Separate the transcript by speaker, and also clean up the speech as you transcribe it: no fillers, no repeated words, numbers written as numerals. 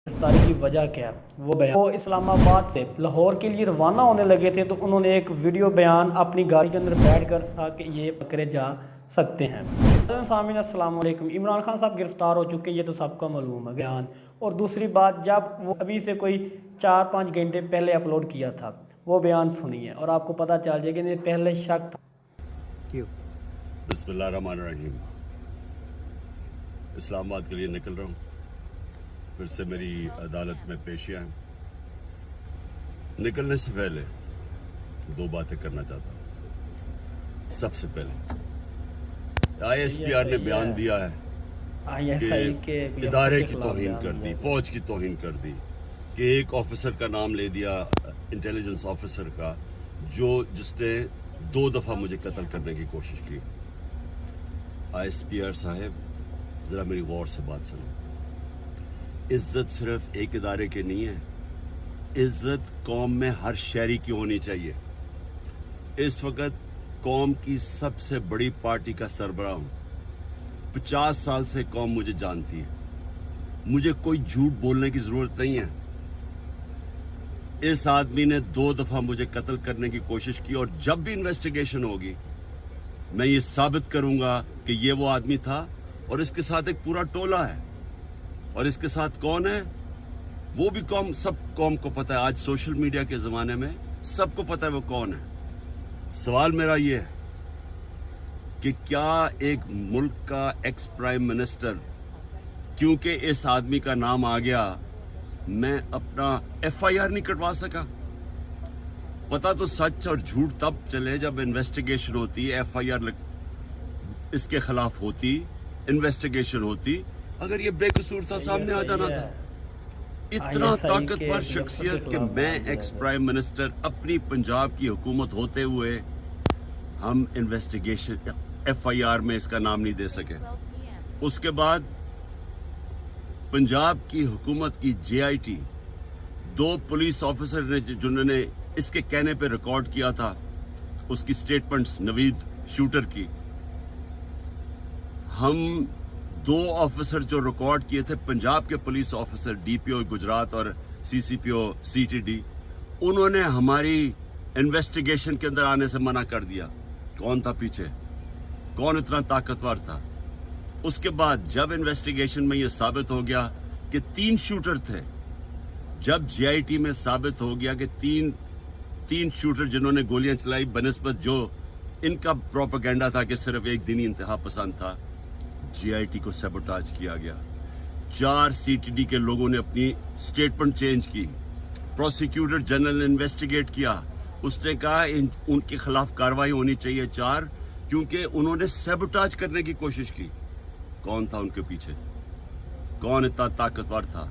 Speaker 1: گرفتاری کی وجہ کیا ہے وہ اسلام آباد سے لاہور کے لیے روانہ ہونے لگے تھے تو انہوں نے ایک ویڈیو بیان اپنی گاڑی کے اندر بیٹھ کر تاکہ یہ پکڑے جا سکتے ہیں۔ سامعین السلام علیکم، عمران خان صاحب گرفتار ہو چکے، یہ تو سب کو معلوم ہے بیان۔ اور دوسری بات، جب وہ ابھی سے کوئی 4-5 گھنٹے پہلے اپلوڈ کیا تھا وہ بیان سنیے اور آپ کو پتہ چل جائے کہ پہلے شک تھا۔
Speaker 2: بسم اللہ الرحمن الرحیم۔ اسلام آباد کے لیے نکل رہا ہوں، پھر سے میری عدالت میں پیشیاں ہیں۔ نکلنے سے پہلے 2 باتیں کرنا چاہتا ہوں۔ سب سے پہلے آئی ایس پی آر نے بیان دیا ہے کہ ادارے کی توہین کر دی، فوج کی توہین کر دی، کہ ایک آفیسر کا نام لے دیا، انٹیلیجنس آفیسر کا، جس نے 2 دفعہ مجھے قتل کرنے کی کوشش کی۔ آئی ایس پی آر صاحب ذرا میری غور سے بات سنو۔ عزت صرف ایک ادارے کی نہیں ہے، عزت قوم میں ہر شہری کی ہونی چاہیے۔ اس وقت قوم کی سب سے بڑی پارٹی کا سربراہ ہوں، 50 سال سے قوم مجھے جانتی ہے، مجھے کوئی جھوٹ بولنے کی ضرورت نہیں ہے۔ اس آدمی نے 2 دفعہ مجھے قتل کرنے کی کوشش کی، اور جب بھی انویسٹیگیشن ہوگی میں یہ ثابت کروں گا کہ یہ وہ آدمی تھا، اور اس کے ساتھ ایک پورا ٹولہ ہے۔ اور اس کے ساتھ کون ہے وہ بھی سب قوم کو پتہ ہے۔ آج سوشل میڈیا کے زمانے میں سب کو پتہ ہے وہ کون ہے۔ سوال میرا یہ ہے کہ کیا ایک ملک کا ایکس پرائم منسٹر، کیونکہ اس آدمی کا نام آ گیا، میں اپنا ایف آئی آر نہیں کٹوا سکا؟ پتہ تو سچ اور جھوٹ تب چلے جب انویسٹیگیشن ہوتی، ایف آئی آر اس کے خلاف ہوتی، انویسٹیگیشن ہوتی۔ اگر یہ بے قصور تھا سامنے آ جانا تھا۔ اتنا طاقتور شخصیت کہ میں ایکس پرائم منسٹر اپنی پنجاب کی حکومت ہوتے ہوئے ہم انویسٹیگیشن ایف آئی آر میں اس کا نام نہیں دے سکے۔ اس کے بعد پنجاب کی حکومت کی جے آئی ٹی 2 پولیس آفیسر نے جنہوں نے اس کے کہنے پہ ریکارڈ کیا تھا اس کی سٹیٹمنٹس نوید شوٹر کی، ہم 2 آفیسر جو ریکارڈ کیے تھے، پنجاب کے پولیس آفیسر ڈی پی او گجرات اور سی سی پی او سی ٹی ڈی، انہوں نے ہماری انویسٹیگیشن کے اندر آنے سے منع کر دیا۔ کون تھا پیچھے؟ کون اتنا طاقتور تھا؟ اس کے بعد جب انویسٹیگیشن میں یہ ثابت ہو گیا کہ 3 شوٹر تھے، جب جے آئی ٹی میں ثابت ہو گیا کہ تین شوٹر جنہوں نے گولیاں چلائی، بنسبت جو ان کا پروپیگنڈا تھا کہ صرف ایک دینی انتہا پسند تھا، جے آئی ٹی کو سیبوٹاج کیا گیا۔ 4 سی ٹی ڈی کے لوگوں نے اپنی سٹیٹمنٹ چینج کی۔ پروسیکیوٹر جنرل نے انویسٹیگیٹ کیا، اس نے کہا ان کے خلاف کارروائی ہونی چاہیے 4، کیونکہ انہوں نے سیبوٹاج کرنے کی کوشش کی۔ کون تھا ان کے پیچھے؟ کون اتنا طاقتور تھا؟